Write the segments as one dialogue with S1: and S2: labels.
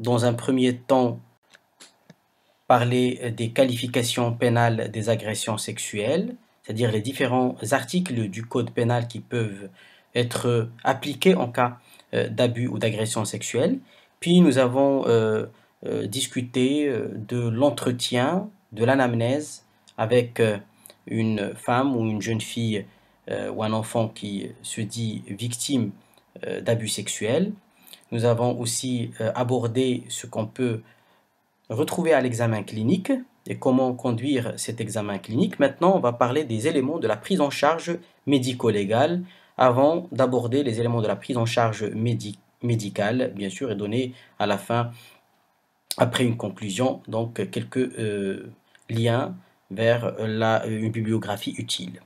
S1: dans un premier temps, parler des qualifications pénales des agressions sexuelles, c'est-à-dire les différents articles du code pénal qui peuvent être appliqués en cas d'abus ou d'agression sexuelle. Puis nous avons discuté de l'entretien, de l'anamnèse avec une femme ou une jeune fille ou un enfant qui se dit victime d'abus sexuels. Nous avons aussi abordé ce qu'on peut retrouver à l'examen clinique et comment conduire cet examen clinique. Maintenant, on va parler des éléments de la prise en charge médico-légale avant d'aborder les éléments de la prise en charge médicale, bien sûr, et donner à la fin, après une conclusion, donc quelques liens vers une bibliographie utile.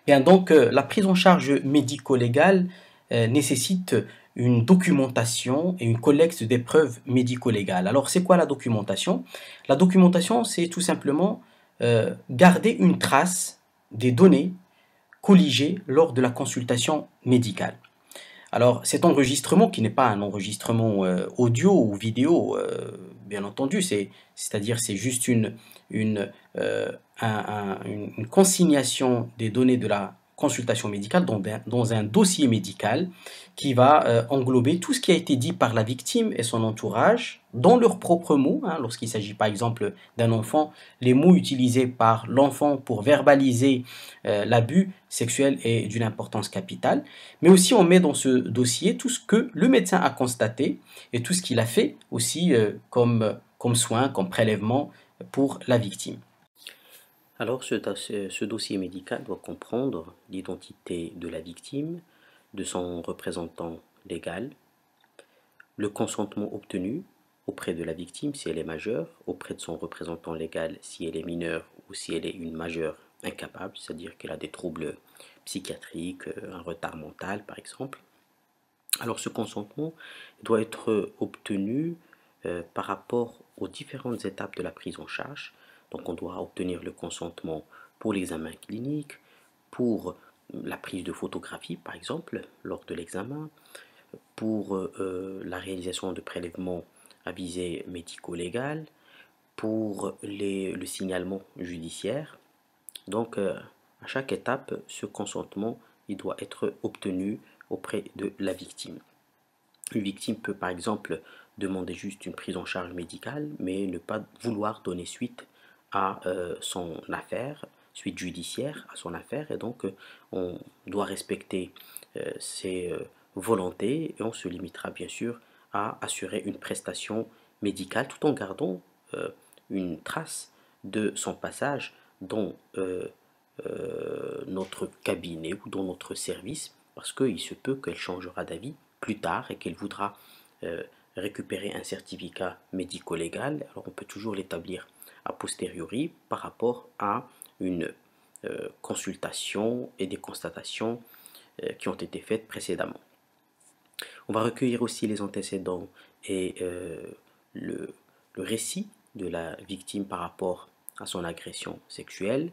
S1: Bien, donc, la prise en charge médico-légale nécessite une documentation et une collecte des preuves médico-légales. Alors, c'est quoi la documentation? La documentation, c'est tout simplement garder une trace des données colligées lors de la consultation médicale. Alors, cet enregistrement, qui n'est pas un enregistrement audio ou vidéo, bien entendu, c'est-à-dire c'est juste une, euh, une consignation des données de la consultation médicale dans un dossier médical qui va englober tout ce qui a été dit par la victime et son entourage dans leurs propres mots, hein, lorsqu'il s'agit par exemple d'un enfant, les mots utilisés par l'enfant pour verbaliser l'abus sexuel est d'une importance capitale, mais aussi on met dans ce dossier tout ce que le médecin a constaté et tout ce qu'il a fait aussi comme soin, comme prélèvement pour la victime. Alors, ce dossier médical doit comprendre l'identité de la victime, de son représentant légal, le consentement obtenu auprès de la victime si elle est majeure, auprès de son représentant légal si elle est mineure ou si elle est une majeure incapable, c'est-à-dire qu'elle a des troubles psychiatriques, un retard mental par exemple. Alors ce consentement doit être obtenu par rapport aux différentes étapes de la prise en charge. Donc on doit obtenir le consentement pour l'examen clinique, pour la prise de photographie par exemple lors de l'examen, pour la réalisation de prélèvements à visée médico-légale, pour le signalement judiciaire. Donc à chaque étape, ce consentement il doit être obtenu auprès de la victime. Une victime peut par exemple demander juste une prise en charge médicale, mais ne pas vouloir donner suite à son affaire, suite judiciaire à son affaire, et donc on doit respecter ses volontés et on se limitera bien sûr à assurer une prestation médicale tout en gardant une trace de son passage dans notre cabinet ou dans notre service, parce qu'il se peut qu'elle changera d'avis plus tard et qu'elle voudra récupérer un certificat médico-légal. Alors on peut toujours l'établir a posteriori par rapport à une consultation et des constatations qui ont été faites précédemment. On va recueillir aussi les antécédents et le récit de la victime par rapport à son agression sexuelle.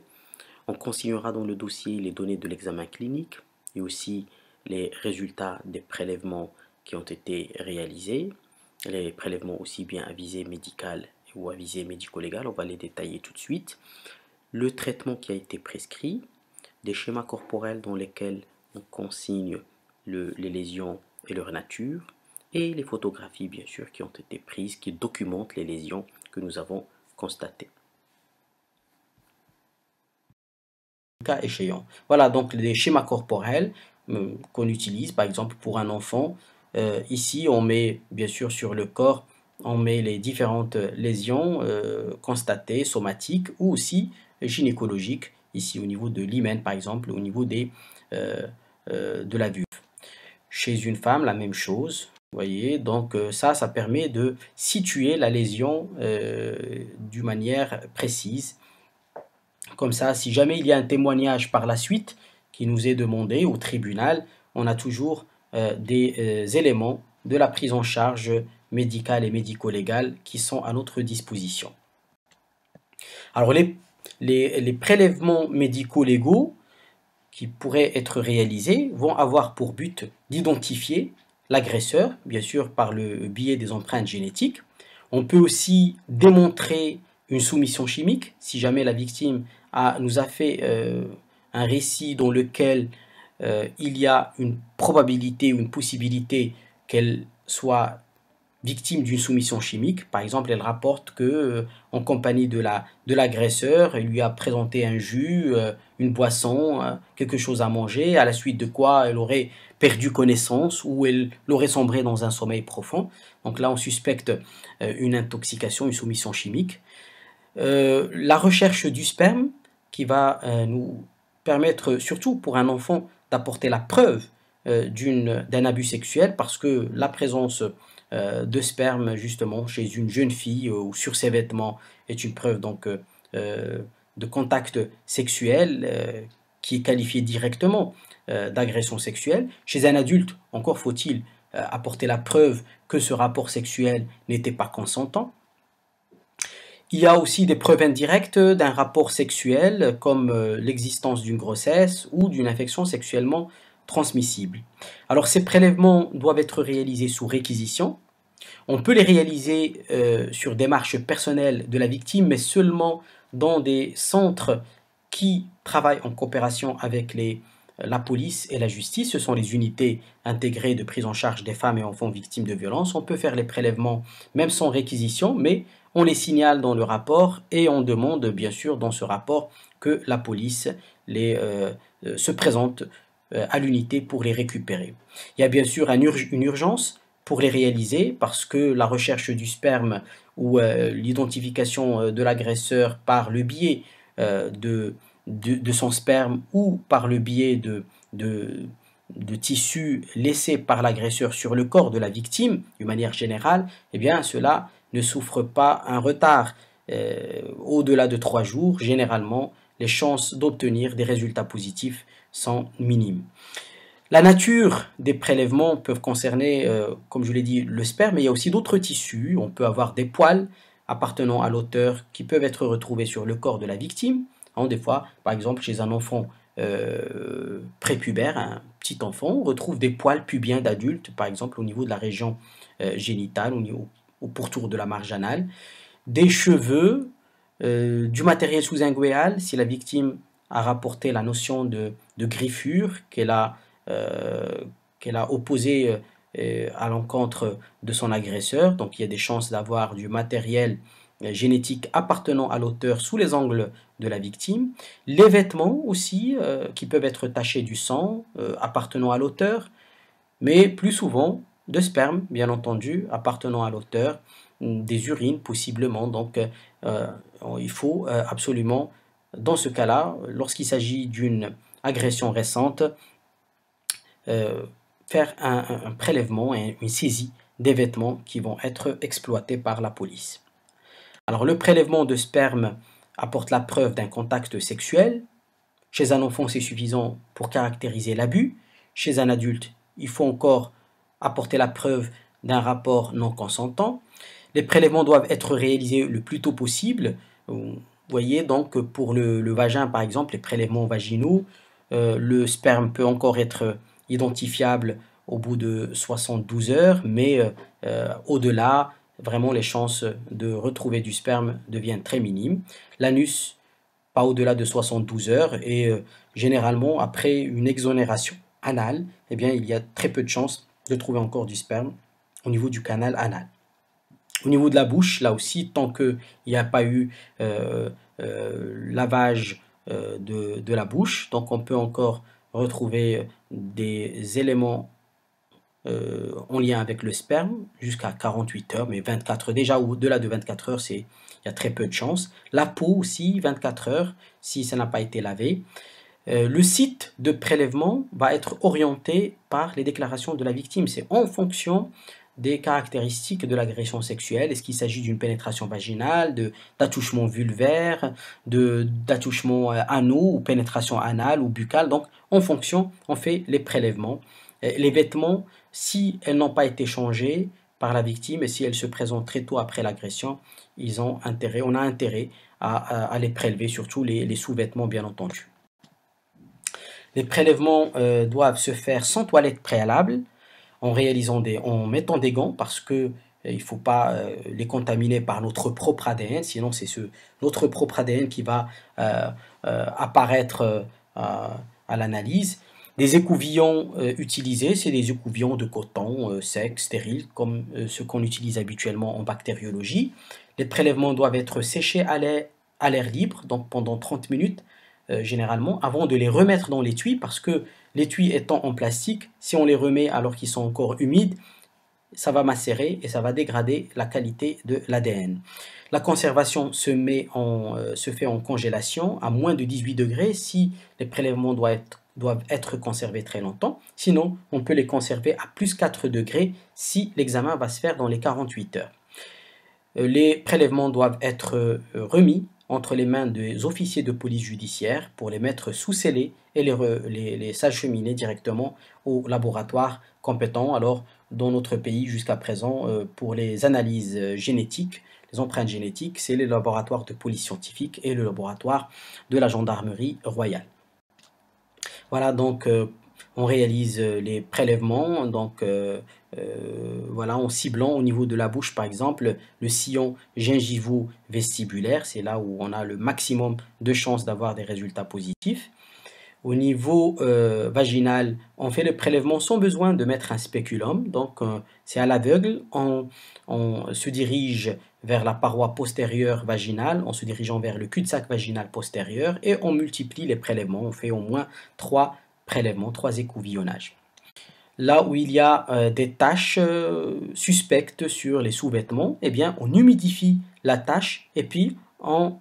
S1: On consignera dans le dossier les données de l'examen clinique et aussi les résultats des prélèvements qui ont été réalisés, les prélèvements aussi bien à visée médicale ou à visée médico-légale, on va les détailler tout de suite, le traitement qui a été prescrit, des schémas corporels dans lesquels on consigne les lésions et leur nature, et les photographies bien sûr qui ont été prises, qui documentent les lésions que nous avons constatées. Cas échéant. Voilà donc les schémas corporels qu'on utilise par exemple pour un enfant. Ici on met bien sûr sur le corps, on met les différentes lésions constatées, somatiques ou aussi gynécologiques, ici au niveau de l'hymen par exemple, au niveau de la vulve. Chez une femme, la même chose. Vous voyez, donc ça permet de situer la lésion d'une manière précise. Comme ça, si jamais il y a un témoignage par la suite qui nous est demandé au tribunal, on a toujours des éléments de la prise en charge médicale et médico-légale qui sont à notre disposition. Alors les prélèvements médico-légaux qui pourraient être réalisés vont avoir pour but d'identifier l'agresseur, bien sûr par le biais des empreintes génétiques. On peut aussi démontrer une soumission chimique, si jamais la victime nous a fait un récit dans lequel il y a une probabilité ou une possibilité qu'elle soit victime d'une soumission chimique. Par exemple, elle rapporte que, en compagnie de l'agresseur, elle lui a présenté un jus, une boisson, quelque chose à manger, à la suite de quoi elle aurait perdu connaissance ou elle aurait sombré dans un sommeil profond. Donc là, on suspecte une intoxication, une soumission chimique. La recherche du sperme qui va nous permettre, surtout pour un enfant, d'apporter la preuve d'un abus sexuel, parce que la présence de sperme justement chez une jeune fille ou sur ses vêtements est une preuve donc de contact sexuel qui est qualifié directement d'agression sexuelle. Chez un adulte, encore faut-il apporter la preuve que ce rapport sexuel n'était pas consentant. Il y a aussi des preuves indirectes d'un rapport sexuel, comme l'existence d'une grossesse ou d'une infection sexuellement transmissible. Alors ces prélèvements doivent être réalisés sous réquisition. On peut les réaliser sur démarche personnelle de la victime, mais seulement dans des centres qui travaillent en coopération avec la police et la justice. Ce sont les unités intégrées de prise en charge des femmes et enfants victimes de violences. On peut faire les prélèvements même sans réquisition, mais on les signale dans le rapport et on demande bien sûr dans ce rapport que la police se présente à l'unité pour les récupérer. Il y a bien sûr une urgence pour les réaliser, parce que la recherche du sperme ou l'identification de l'agresseur par le biais de son sperme ou par le biais de tissus laissés par l'agresseur sur le corps de la victime, d'une manière générale, eh bien cela ne souffre pas un retard. Au-delà de 3 jours, généralement, les chances d'obtenir des résultats positifs sont minimes. La nature des prélèvements peuvent concerner, comme je l'ai dit, le sperme, mais il y a aussi d'autres tissus. On peut avoir des poils appartenant à l'auteur qui peuvent être retrouvés sur le corps de la victime. Des fois, par exemple, chez un enfant prépubère, un petit enfant, on retrouve des poils pubiens d'adultes, par exemple au niveau de la région génitale, au pourtour de la marge anale, des cheveux, du matériel sous-inguéal, si la victime a rapporté la notion de griffure qu'elle a opposé à l'encontre de son agresseur. Donc il y a des chances d'avoir du matériel génétique appartenant à l'auteur sous les ongles de la victime. Les vêtements aussi, qui peuvent être tachés du sang appartenant à l'auteur, mais plus souvent de sperme, bien entendu, appartenant à l'auteur, des urines possiblement. Donc il faut absolument, dans ce cas-là, lorsqu'il s'agit d'une agression récente, faire un prélèvement et une saisie des vêtements qui vont être exploités par la police. Alors le prélèvement de sperme apporte la preuve d'un contact sexuel. Chez un enfant, c'est suffisant pour caractériser l'abus. Chez un adulte, il faut encore apporter la preuve d'un rapport non consentant. Les prélèvements doivent être réalisés le plus tôt possible. Vous voyez, donc pour le vagin par exemple, les prélèvements vaginaux, le sperme peut encore être identifiable au bout de 72 heures, mais au-delà, vraiment les chances de retrouver du sperme deviennent très minimes. L'anus, pas au-delà de 72 heures, et généralement après une exonération anale, eh bien, il y a très peu de chances de trouver encore du sperme au niveau du canal anal. Au niveau de la bouche, là aussi, tant qu'il n'y a pas eu lavage de la bouche, donc on peut encore retrouver des éléments en lien avec le sperme jusqu'à 48 heures, mais 24 heures, déjà au-delà de 24 heures, il y a très peu de chances. La peau aussi, 24 heures, si ça n'a pas été lavé. Le site de prélèvement va être orienté par les déclarations de la victime. C'est en fonction des caractéristiques de l'agression sexuelle. Est-ce qu'il s'agit d'une pénétration vaginale, d'attouchement vulvaire, d'attouchement anaux ou pénétration anale ou buccale. Donc, en fonction, on fait les prélèvements. Les vêtements, si elles n'ont pas été changées par la victime et si elles se présentent très tôt après l'agression, on a intérêt à les prélever, surtout les sous-vêtements bien entendu. Les prélèvements doivent se faire sans toilette préalable. en mettant des gants parce que il ne faut pas les contaminer par notre propre ADN, sinon c'est notre propre ADN qui va apparaître à l'analyse. Les écouvillons utilisés, c'est des écouvillons de coton secs, stériles, comme ceux qu'on utilise habituellement en bactériologie. Les prélèvements doivent être séchés à l'air libre, donc pendant 30 minutes généralement, avant de les remettre dans l'étui, parce que l'étui étant en plastique, si on les remet alors qu'ils sont encore humides, ça va macérer et ça va dégrader la qualité de l'ADN. La conservation se fait en congélation à moins de 18 degrés si les prélèvements doivent être conservés très longtemps. Sinon, on peut les conserver à plus 4 degrés si l'examen va se faire dans les 48 heures. Les prélèvements doivent être remis entre les mains des officiers de police judiciaire pour les mettre sous scellé et les s'acheminer directement au laboratoire compétent. Alors, dans notre pays, jusqu'à présent, pour les analyses génétiques, les empreintes génétiques, c'est les laboratoires de police scientifique et le laboratoire de la gendarmerie royale. Voilà, donc on réalise les prélèvements, donc voilà, en ciblant au niveau de la bouche, par exemple, le sillon gingivo-vestibulaire, c'est là où on a le maximum de chances d'avoir des résultats positifs. Au niveau vaginal, on fait le prélèvement sans besoin de mettre un spéculum, donc c'est à l'aveugle, on se dirige vers la paroi postérieure vaginale, en se dirigeant vers le cul-de-sac vaginal postérieur et on multiplie les prélèvements, on fait au moins 3 prélèvements, 3 écouvillonnages. Là où il y a des taches suspectes sur les sous-vêtements, eh bien on humidifie la tache et puis on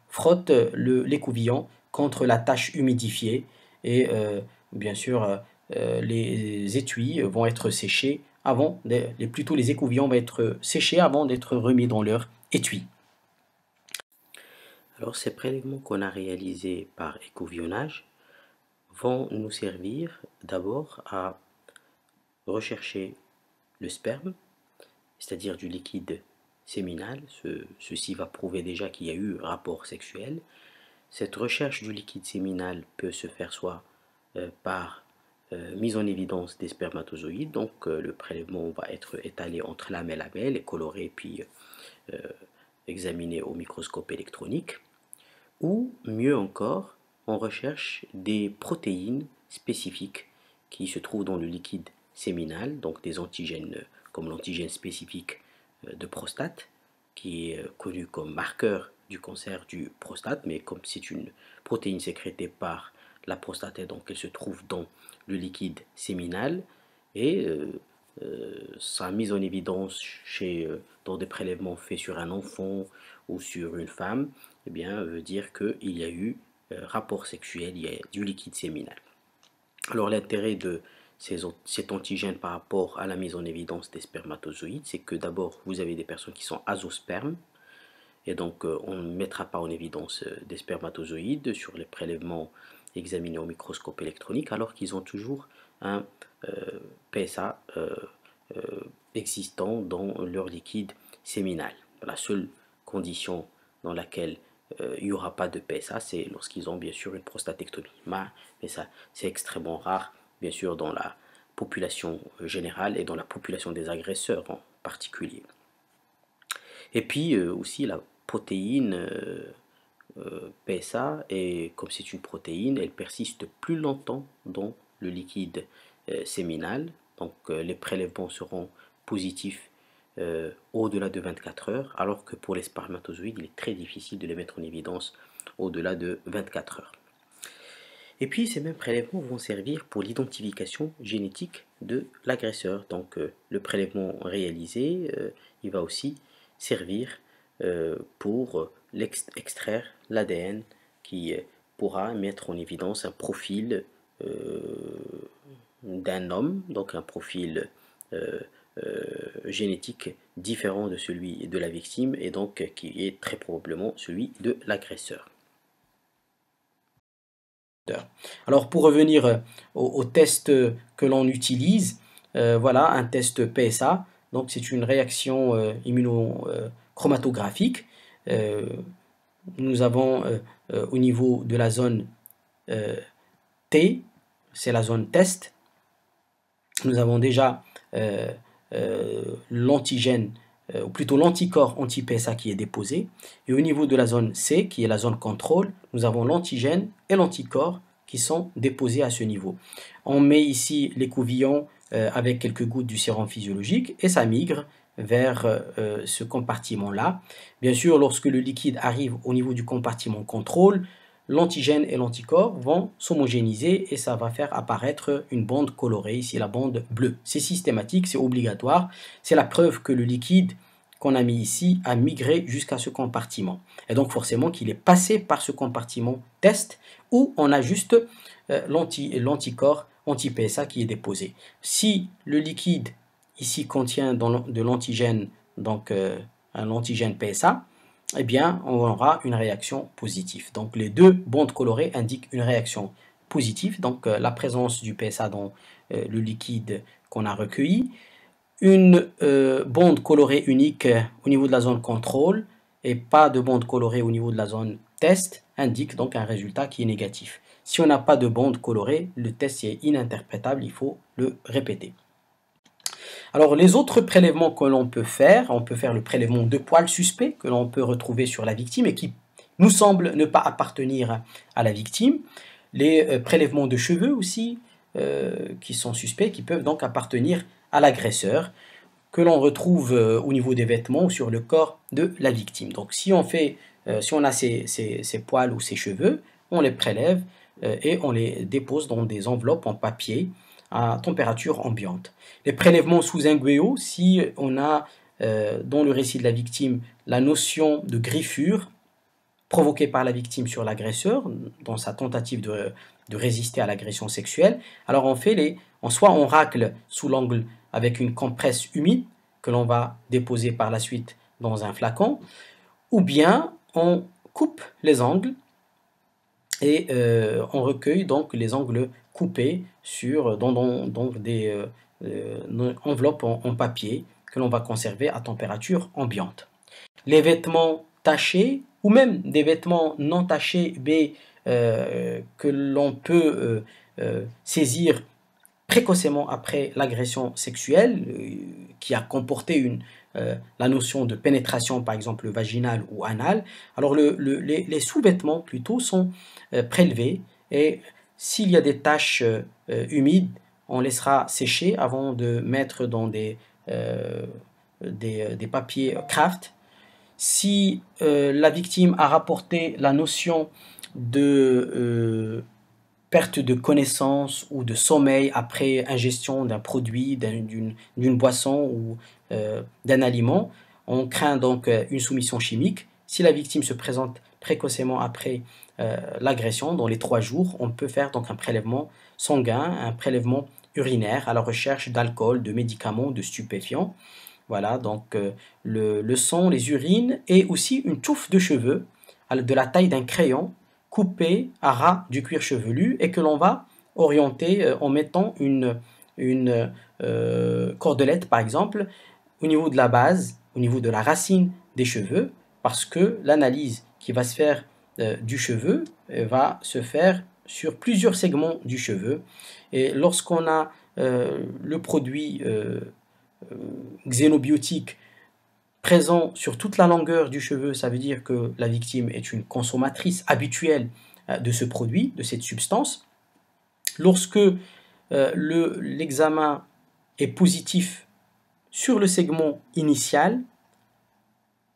S1: frotte l'écouvillon contre la tache humidifiée et bien sûr les étuis vont être séchés plutôt les écouvillons vont être séchés avant d'être remis dans leur étui. Alors ces prélèvements qu'on a réalisés par écouvillonnage vont nous servir d'abord à rechercher le sperme, c'est-à-dire du liquide séminal. Ceci va prouver déjà qu'il y a eu rapport sexuel. Cette recherche du liquide séminal peut se faire soit par mise en évidence des spermatozoïdes, donc le prélèvement va être étalé entre lamelle et coloré puis examiné au microscope électronique, ou mieux encore, on recherche des protéines spécifiques qui se trouvent dans le liquide séminal, donc des antigènes comme l'antigène spécifique de prostate, qui est connu comme marqueur du cancer du prostate, mais comme c'est une protéine sécrétée par la prostate, et donc elle se trouve dans le liquide séminal, et sa mise en évidence dans des prélèvements faits sur un enfant ou sur une femme, eh bien, veut dire qu'il y a eu rapport sexuel, il y a du liquide séminal. Alors l'intérêt de cet antigène par rapport à la mise en évidence des spermatozoïdes, c'est que d'abord vous avez des personnes qui sont azospermes, et donc on ne mettra pas en évidence des spermatozoïdes sur les prélèvements examinés au microscope électronique, alors qu'ils ont toujours un PSA existant dans leur liquide séminal. La seule condition dans laquelle il n'y aura pas de PSA, c'est lorsqu'ils ont bien sûr une prostatectomie. Mais ça, c'est extrêmement rare, bien sûr, dans la population générale et dans la population des agresseurs en particulier. Et puis aussi la protéine PSA, et comme c'est une protéine, elle persiste plus longtemps dans le liquide séminal. Donc les prélèvements seront positifs au-delà de 24 heures, alors que pour les spermatozoïdes, il est très difficile de les mettre en évidence au-delà de 24 heures. Et puis ces mêmes prélèvements vont servir pour l'identification génétique de l'agresseur. Donc le prélèvement réalisé, il va aussi servir pour extraire l'ADN qui pourra mettre en évidence un profil d'un homme, donc un profil génétique différent de celui de la victime et donc qui est très probablement celui de l'agresseur. Alors pour revenir au test que l'on utilise, voilà un test PSA, donc c'est une réaction immunochromatographique. Nous avons au niveau de la zone T, c'est la zone test, nous avons déjà euh, l'antigène, ou plutôt l'anticorps anti-PSA qui est déposé. Et au niveau de la zone C, qui est la zone contrôle, nous avons l'antigène et l'anticorps qui sont déposés à ce niveau. On met ici l'écouvillon avec quelques gouttes du sérum physiologique et ça migre vers ce compartiment-là. Bien sûr, lorsque le liquide arrive au niveau du compartiment contrôle, l'antigène et l'anticorps vont s'homogénéiser et ça va faire apparaître une bande colorée, ici la bande bleue. C'est systématique, c'est obligatoire, c'est la preuve que le liquide qu'on a mis ici a migré jusqu'à ce compartiment. Et donc forcément qu'il est passé par ce compartiment test où on a juste l'anticorps anti-PSA qui est déposé. Si le liquide ici contient de l'antigène, donc un antigène PSA, eh bien, on aura une réaction positive. Donc, les deux bandes colorées indiquent une réaction positive, donc la présence du PSA dans le liquide qu'on a recueilli. Une bande colorée unique au niveau de la zone contrôle et pas de bande colorée au niveau de la zone test indique donc un résultat qui est négatif. Si on n'a pas de bande colorée, le test est ininterprétable, il faut le répéter. Alors, les autres prélèvements que l'on peut faire, on peut faire le prélèvement de poils suspects que l'on peut retrouver sur la victime et qui nous semble ne pas appartenir à la victime. Les prélèvements de cheveux aussi, qui sont suspects, qui peuvent donc appartenir à l'agresseur, que l'on retrouve au niveau des vêtements ou sur le corps de la victime. Donc, si on a ces poils ou ces cheveux, on les prélève et on les dépose dans des enveloppes en papier à température ambiante. Les prélèvements sous inguéo, si on a dans le récit de la victime la notion de griffure provoquée par la victime sur l'agresseur dans sa tentative de résister à l'agression sexuelle, alors soit on racle sous l'angle avec une compresse humide que l'on va déposer par la suite dans un flacon, ou bien on coupe les angles et on recueille donc les angles coupés dans des enveloppes en papier que l'on va conserver à température ambiante. Les vêtements tachés ou même des vêtements non tachés mais que l'on peut saisir précocement après l'agression sexuelle qui a comporté la notion de pénétration par exemple vaginale ou anale. Alors les sous-vêtements plutôt sont prélevés et s'il y a des taches humides, on laissera sécher avant de mettre dans des papiers craft. Si la victime a rapporté la notion de perte de connaissance ou de sommeil après ingestion d'un produit, d'une boisson ou d'un aliment, on craint donc une soumission chimique. Si la victime se présente précocement après l'agression, dans les 3 jours, on peut faire donc un prélèvement sanguin, un prélèvement urinaire à la recherche d'alcool, de médicaments, de stupéfiants. Voilà, donc le sang, les urines et aussi une touffe de cheveux de la taille d'un crayon coupé à ras du cuir chevelu et que l'on va orienter en mettant une cordelette par exemple au niveau de la base, au niveau de la racine des cheveux parce que l'analyse qui va se faire du cheveu va se faire sur plusieurs segments du cheveu et lorsqu'on a le produit xénobiotique présent sur toute la longueur du cheveu, ça veut dire que la victime est une consommatrice habituelle de ce produit, de cette substance. Lorsque l'examen est positif sur le segment initial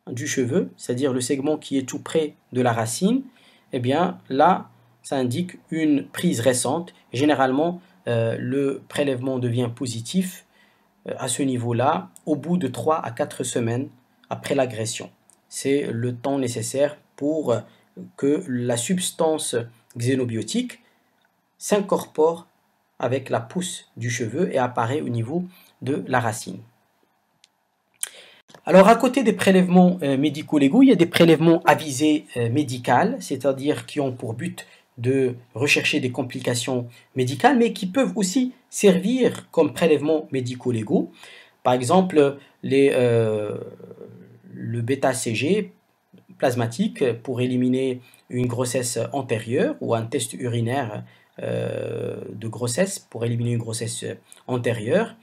S1: du cheveu, c'est-à-dire le segment qui est tout près de la racine, eh bien là, ça indique une prise récente. Généralement, le prélèvement devient positif à ce niveau-là au bout de 3 à 4 semaines après l'agression. C'est le temps nécessaire pour que la substance xénobiotique s'incorpore avec la pousse du cheveu et apparaît au niveau de la racine. Alors, à côté des prélèvements médico-légaux, il y a des prélèvements à visée médicale, c'est-à-dire qui ont pour but de rechercher des complications médicales, mais qui peuvent aussi servir comme prélèvements médico-légaux. Par exemple, le bêta-CG plasmatique pour éliminer une grossesse antérieure ou un test urinaire de grossesse pour éliminer une grossesse antérieure.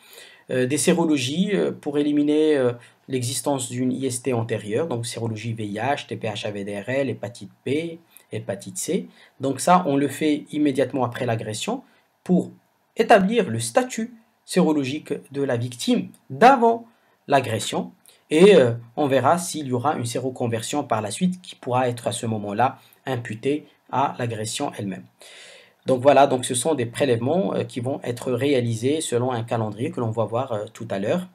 S1: des sérologies pour éliminer l'existence d'une IST antérieure, donc sérologie VIH, TPH-AVDRL, hépatite B, hépatite C. Donc ça, on le fait immédiatement après l'agression pour établir le statut sérologique de la victime d'avant l'agression et on verra s'il y aura une séroconversion par la suite qui pourra être à ce moment-là imputée à l'agression elle-même. Donc voilà, donc ce sont des prélèvements qui vont être réalisés selon un calendrier que l'on va voir tout à l'heure.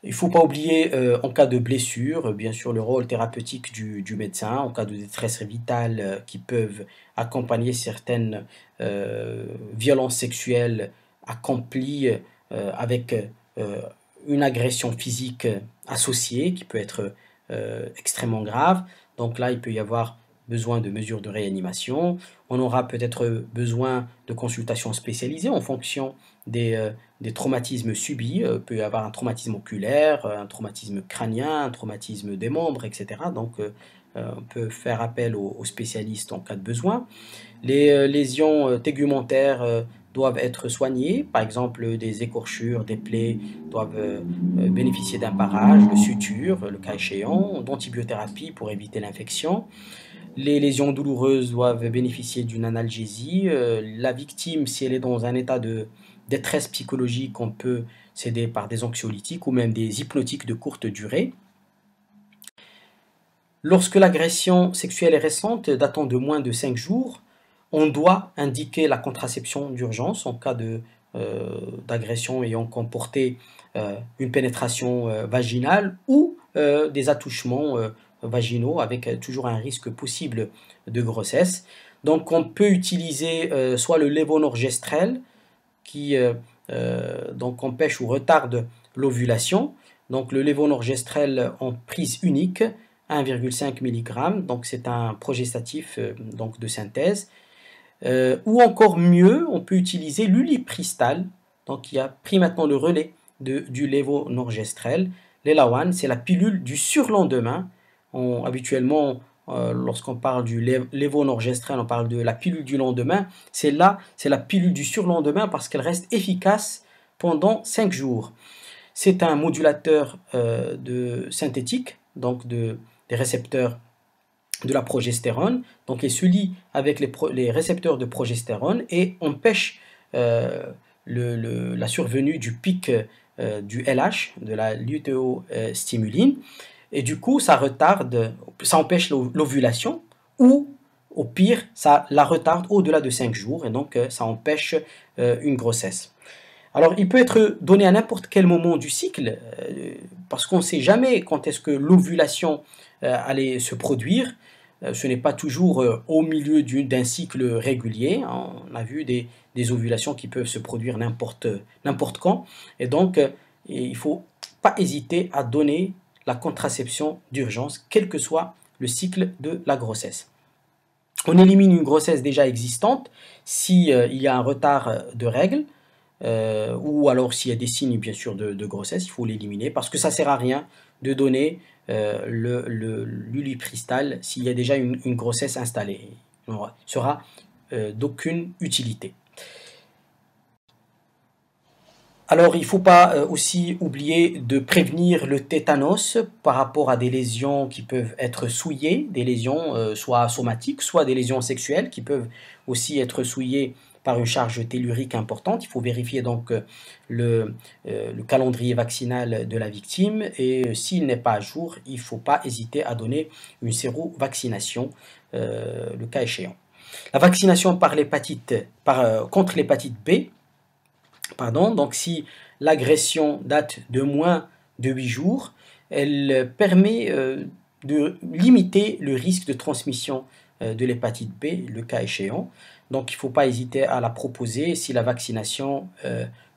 S1: Il ne faut pas oublier en cas de blessure, bien sûr le rôle thérapeutique du médecin, en cas de détresse vitale qui peuvent accompagner certaines violences sexuelles accomplies avec une agression physique associée qui peut être extrêmement grave. Donc là, il peut y avoir besoin de mesures de réanimation. On aura peut-être besoin de consultations spécialisées en fonction des traumatismes subis. Il peut y avoir un traumatisme oculaire, un traumatisme crânien, un traumatisme des membres, etc. Donc on peut faire appel aux spécialistes en cas de besoin. Les lésions tégumentaires doivent être soignées, par exemple des écorchures, des plaies doivent bénéficier d'un parage, de sutures, le cas échéant, d'antibiothérapie pour éviter l'infection. Les lésions douloureuses doivent bénéficier d'une analgésie. La victime, si elle est dans un état de détresse psychologique, on peut s'aider par des anxiolytiques ou même des hypnotiques de courte durée. Lorsque l'agression sexuelle est récente, datant de moins de 5 jours, on doit indiquer la contraception d'urgence en cas d'agression ayant comporté une pénétration vaginale ou des attouchements vaginaux avec toujours un risque possible de grossesse. Donc on peut utiliser soit le lévonorgestrel qui donc empêche ou retarde l'ovulation. Donc le lévonorgestrel en prise unique, 1,5 mg, donc c'est un progestatif donc de synthèse. Ou encore mieux, on peut utiliser l'ulipristal, donc qui a pris maintenant le relais du lévonorgestrel. L'Elawan, c'est la pilule du surlendemain. Habituellement, lorsqu'on parle du lévonorgestrel, on parle de la pilule du lendemain. C'est la pilule du surlendemain parce qu'elle reste efficace pendant 5 jours. C'est un modulateur synthétique, donc des récepteurs de la progestérone, donc il se lie avec les récepteurs de progestérone et empêche la survenue du pic du LH, de la lutéostimuline, et du coup ça empêche l'ovulation, ou au pire ça la retarde au-delà de 5 jours, et donc ça empêche une grossesse. Alors il peut être donné à n'importe quel moment du cycle, parce qu'on ne sait jamais quand est-ce que l'ovulation allait se produire. Ce n'est pas toujours au milieu d'un cycle régulier. On a vu des ovulations qui peuvent se produire n'importe quand. Et donc, il ne faut pas hésiter à donner la contraception d'urgence, quel que soit le cycle de la grossesse. On élimine une grossesse déjà existante s'il y a un retard de règles, ou alors s'il y a des signes bien sûr de grossesse, il faut l'éliminer parce que ça ne sert à rien de donner l'ulipristal s'il y a déjà une grossesse installée. Il sera d'aucune utilité. Alors il ne faut pas aussi oublier de prévenir le tétanos par rapport à des lésions qui peuvent être souillées, des lésions soit somatiques, soit des lésions sexuelles qui peuvent aussi être souillées par une charge tellurique importante. Il faut vérifier donc le calendrier vaccinal de la victime et s'il n'est pas à jour, il ne faut pas hésiter à donner une sérovaccination le cas échéant. La vaccination contre l'hépatite B, donc si l'agression date de moins de 8 jours, elle permet de limiter le risque de transmission de l'hépatite B, le cas échéant. Donc il ne faut pas hésiter à la proposer si la vaccination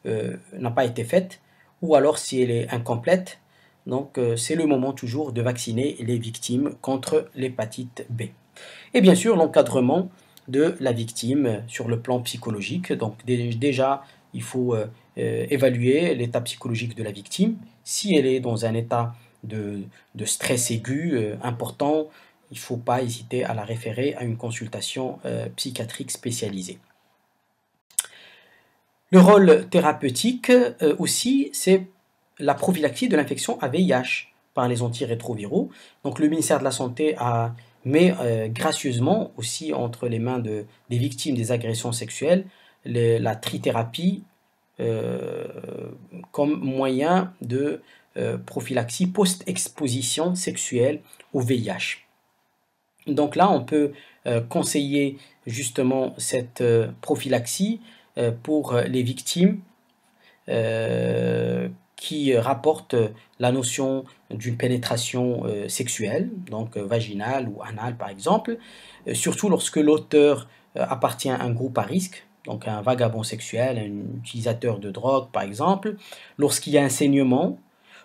S1: n'a pas été faite ou alors si elle est incomplète. Donc c'est le moment toujours de vacciner les victimes contre l'hépatite B. Et bien sûr l'encadrement de la victime sur le plan psychologique. Donc déjà il faut évaluer l'état psychologique de la victime. Si elle est dans un état de stress aigu important, il ne faut pas hésiter à la référer à une consultation psychiatrique spécialisée. Le rôle thérapeutique aussi, c'est la prophylaxie de l'infection à VIH par les antirétroviraux. Donc le ministère de la Santé met gracieusement aussi entre les mains des victimes des agressions sexuelles la trithérapie euh, comme moyen de prophylaxie post-exposition sexuelle au VIH. Donc là, on peut conseiller justement cette prophylaxie pour les victimes qui rapportent la notion d'une pénétration sexuelle, donc vaginale ou anale par exemple, surtout lorsque l'auteur appartient à un groupe à risque, donc un vagabond sexuel, un utilisateur de drogue par exemple, lorsqu'il y a un saignement,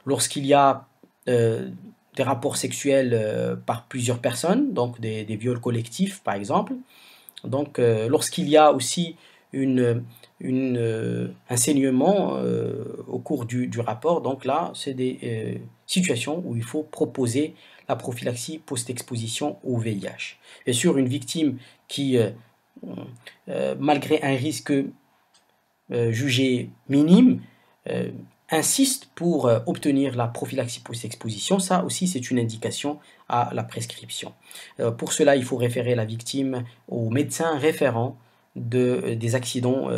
S1: lorsqu'il y a des rapports sexuels par plusieurs personnes, donc des viols collectifs par exemple, donc lorsqu'il y a aussi un saignement au cours du rapport. Donc là, c'est des situations où il faut proposer la prophylaxie post-exposition au VIH. Bien sûr, une victime qui, malgré un risque jugé minime, insiste pour obtenir la prophylaxie post-exposition, ça aussi c'est une indication à la prescription. Pour cela, il faut référer la victime au médecin référent des accidents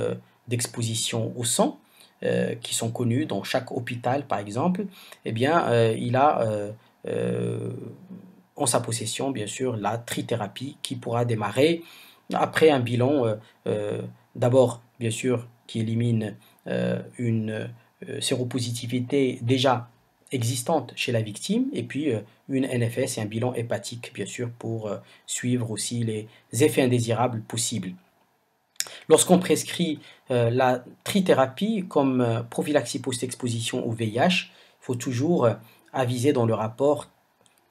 S1: d'exposition au sang qui sont connus dans chaque hôpital par exemple. Eh bien, il a en sa possession bien sûr la trithérapie qui pourra démarrer après un bilan d'abord bien sûr qui élimine une séropositivité déjà existante chez la victime et puis une NFS et un bilan hépatique bien sûr pour suivre aussi les effets indésirables possibles. Lorsqu'on prescrit la trithérapie comme prophylaxie post-exposition au VIH, il faut toujours aviser dans le rapport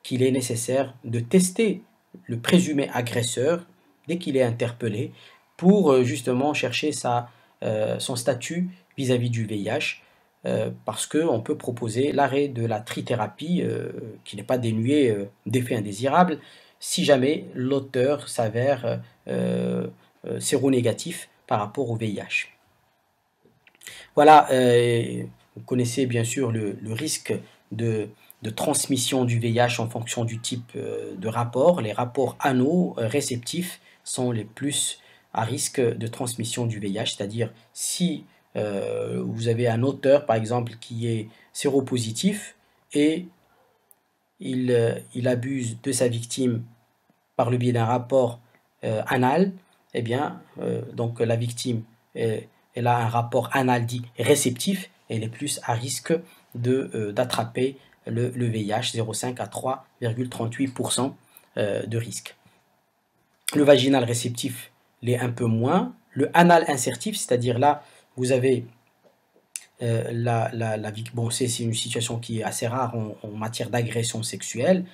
S1: qu'il est nécessaire de tester le présumé agresseur dès qu'il est interpellé pour justement chercher son statut vis-à-vis du VIH parce qu'on peut proposer l'arrêt de la trithérapie qui n'est pas dénuée d'effets indésirables si jamais l'auteur s'avère séronégatif par rapport au VIH. Voilà, vous connaissez bien sûr le risque de transmission du VIH en fonction du type de rapport. Les rapports anaux réceptifs sont les plus à risque de transmission du VIH, c'est-à-dire si vous avez un auteur par exemple qui est séropositif et il abuse de sa victime par le biais d'un rapport anal, eh bien, donc la victime, elle a un rapport anal dit réceptif, et elle est plus à risque d'attraper le VIH, 0,5 à 3,38% de risque. Le vaginal réceptif l'est un peu moins. Le anal insertif, c'est-à-dire là, vous avez bon, c'est une situation qui est assez rare en matière d'agression sexuelle.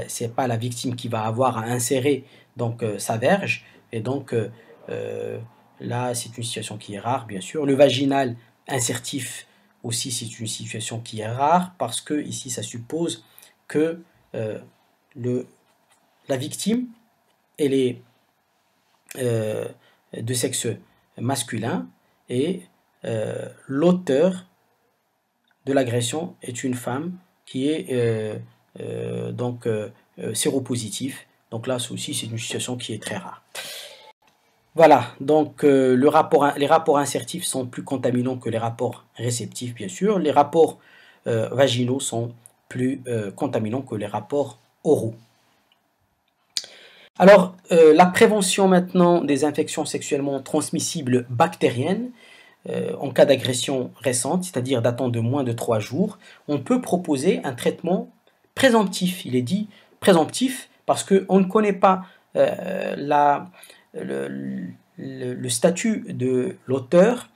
S1: C'est pas la victime qui va avoir à insérer donc sa verge, et donc là c'est une situation qui est rare bien sûr. Le vaginal insertif aussi c'est une situation qui est rare parce que ici ça suppose que la victime elle est de sexe masculin et l'auteur de l'agression est une femme qui est donc séropositif. Donc là aussi c'est une situation qui est très rare. Voilà, donc les rapports insertifs sont plus contaminants que les rapports réceptifs bien sûr. Les rapports vaginaux sont plus contaminants que les rapports oraux. Alors, la prévention maintenant des infections sexuellement transmissibles bactériennes, en cas d'agression récente, c'est-à-dire datant de moins de 3 jours, on peut proposer un traitement présomptif. Il est dit présomptif parce qu'on ne connaît pas le statut de l'auteur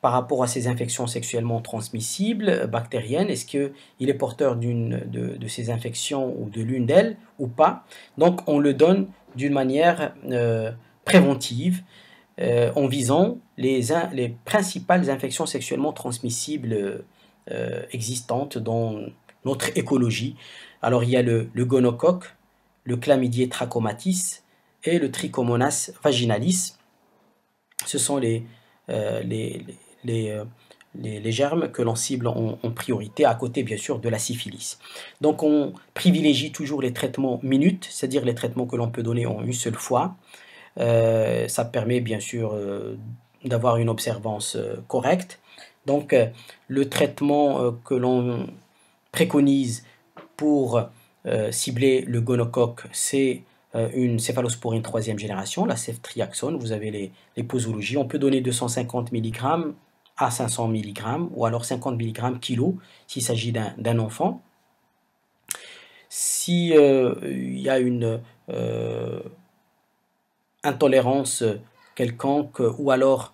S1: par rapport à ces infections sexuellement transmissibles bactériennes. Est-ce qu'il est porteur de ces infections ou de l'une d'elles ou pas? Donc on le donne d'une manière préventive en visant les principales infections sexuellement transmissibles existantes dans notre écologie. Alors il y a le gonocoque, le chlamydia trachomatis et le trichomonas vaginalis. Ce sont les germes que l'on cible en priorité, à côté bien sûr de la syphilis. Donc on privilégie toujours les traitements minutes, c'est-à-dire les traitements que l'on peut donner en une seule fois. Ça permet bien sûr d'avoir une observance correcte. Donc le traitement que l'on préconise pour cibler le gonocoque, c'est une céphalosporine troisième génération, la ceftriaxone. Vous avez les posologies. On peut donner 250 mg à 500 mg ou alors 50 mg kilo s'il s'agit d'un enfant. Si il y a une intolérance quelconque ou alors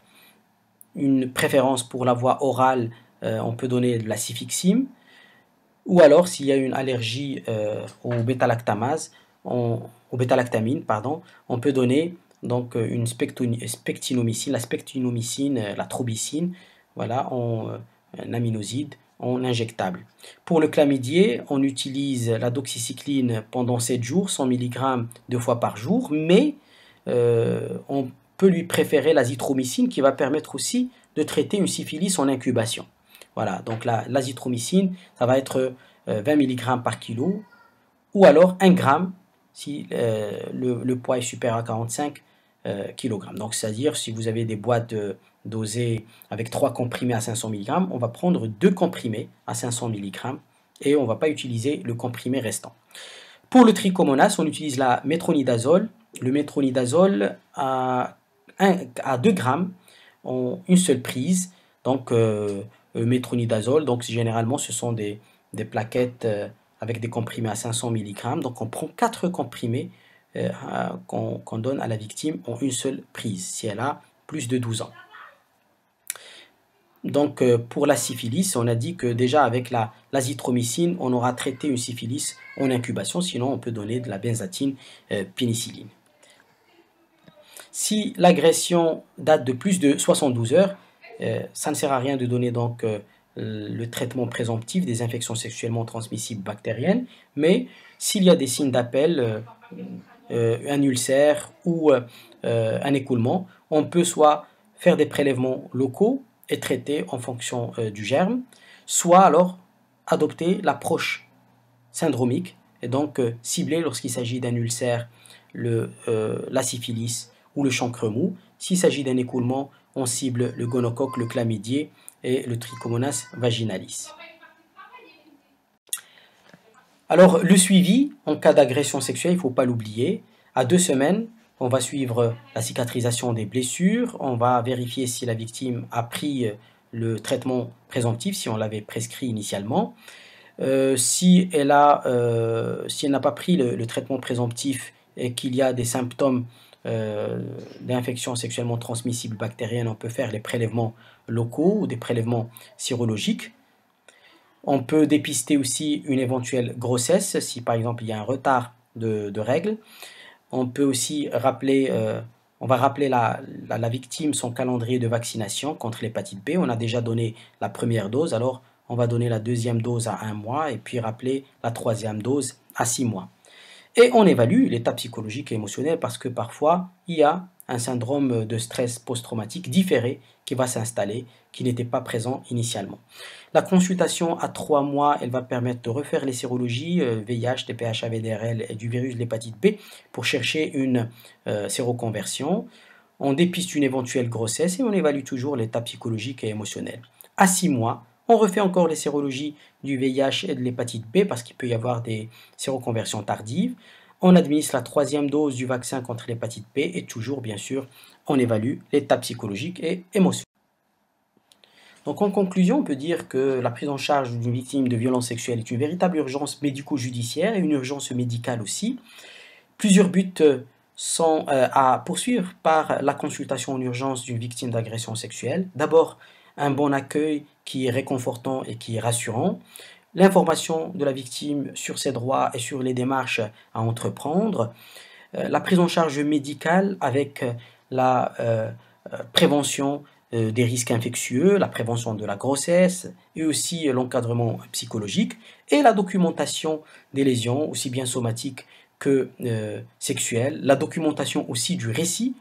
S1: une préférence pour la voie orale, on peut donner de la cifixime. Ou alors, s'il y a une allergie au bêta-lactamase, au bêta-lactamine, pardon, on peut donner donc une spectinomycine, la spectinomycine, la trobicine, voilà, un aminoside en injectable. Pour le chlamydier, on utilise la doxycycline pendant 7 jours, 100 mg 2 fois par jour, mais on peut lui préférer l'azithromycine qui va permettre aussi de traiter une syphilis en incubation. Voilà, donc l'azithromycine, ça va être 20 mg par kilo, ou alors 1 g si le poids est supérieur à 45 kg. Donc, c'est-à-dire, si vous avez des boîtes dosées avec 3 comprimés à 500 mg, on va prendre 2 comprimés à 500 mg et on ne va pas utiliser le comprimé restant. Pour le trichomonas, on utilise la métronidazole. Le métronidazole à 2 g en une seule prise. Donc, métronidazole, donc généralement ce sont des plaquettes avec des comprimés à 500 mg. Donc on prend 4 comprimés qu'on donne à la victime en une seule prise, si elle a plus de 12 ans. Donc pour la syphilis, on a dit que déjà avec l'azithromycine, on aura traité une syphilis en incubation, sinon on peut donner de la benzatine pénicilline. Si l'agression date de plus de 72 heures, ça ne sert à rien de donner donc le traitement présomptif des infections sexuellement transmissibles bactériennes, mais s'il y a des signes d'appel, un ulcère ou un écoulement, on peut soit faire des prélèvements locaux et traiter en fonction du germe, soit alors adopter l'approche syndromique et donc cibler lorsqu'il s'agit d'un ulcère la syphilis ou le chancre mou. S'il s'agit d'un écoulement, on cible le gonocoque, le chlamydier et le trichomonas vaginalis. Alors, le suivi en cas d'agression sexuelle, il ne faut pas l'oublier. À 2 semaines, on va suivre la cicatrisation des blessures. On va vérifier si la victime a pris le traitement présomptif, si on l'avait prescrit initialement. Si elle n'a pas pris le traitement présomptif et qu'il y a des symptômes d'infection sexuellement transmissible bactérienne, on peut faire les prélèvements locaux ou des prélèvements sérologiques. On peut dépister aussi une éventuelle grossesse si par exemple il y a un retard de règles. On peut aussi rappeler, on va rappeler la victime son calendrier de vaccination contre l'hépatite B. On a déjà donné la première dose, alors on va donner la deuxième dose à 1 mois et puis rappeler la troisième dose à 6 mois. Et on évalue l'état psychologique et émotionnel parce que parfois il y a un syndrome de stress post-traumatique différé qui va s'installer, qui n'était pas présent initialement. La consultation à 3 mois, elle va permettre de refaire les sérologies VIH, TPH, AVDRL et du virus de l'hépatite B pour chercher une séroconversion. On dépiste une éventuelle grossesse et on évalue toujours l'état psychologique et émotionnel. À 6 mois, on refait encore les sérologies du VIH et de l'hépatite B parce qu'il peut y avoir des séroconversions tardives. On administre la troisième dose du vaccin contre l'hépatite B et toujours, bien sûr, on évalue l'état psychologique et émotionnel. Donc en conclusion, on peut dire que la prise en charge d'une victime de violences sexuelles est une véritable urgence médico-judiciaire et une urgence médicale aussi. Plusieurs buts sont à poursuivre par la consultation en urgence d'une victime d'agression sexuelle. D'abord, un bon accueil qui est réconfortant et qui est rassurant. L'information de la victime sur ses droits et sur les démarches à entreprendre. La prise en charge médicale avec la prévention des risques infectieux, la prévention de la grossesse et aussi l'encadrement psychologique et la documentation des lésions, aussi bien somatiques que sexuelles, la documentation aussi du récit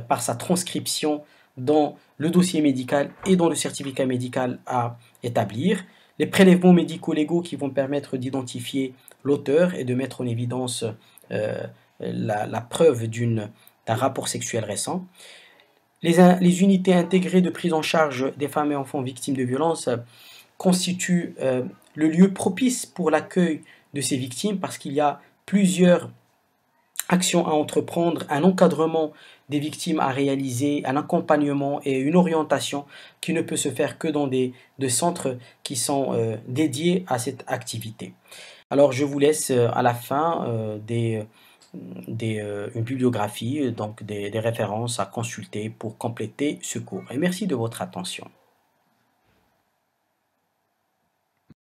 S1: par sa transcription dans le dossier médical et dans le certificat médical à établir, les prélèvements médico-légaux qui vont permettre d'identifier l'auteur et de mettre en évidence euh, la preuve d'un rapport sexuel récent. Les unités intégrées de prise en charge des femmes et enfants victimes de violences constituent le lieu propice pour l'accueil de ces victimes parce qu'il y a plusieurs actions à entreprendre, un encadrement des victimes à réaliser, un accompagnement et une orientation qui ne peut se faire que dans des centres qui sont dédiés à cette activité. Alors je vous laisse à la fin une bibliographie, donc des références à consulter pour compléter ce cours. Et merci de votre attention.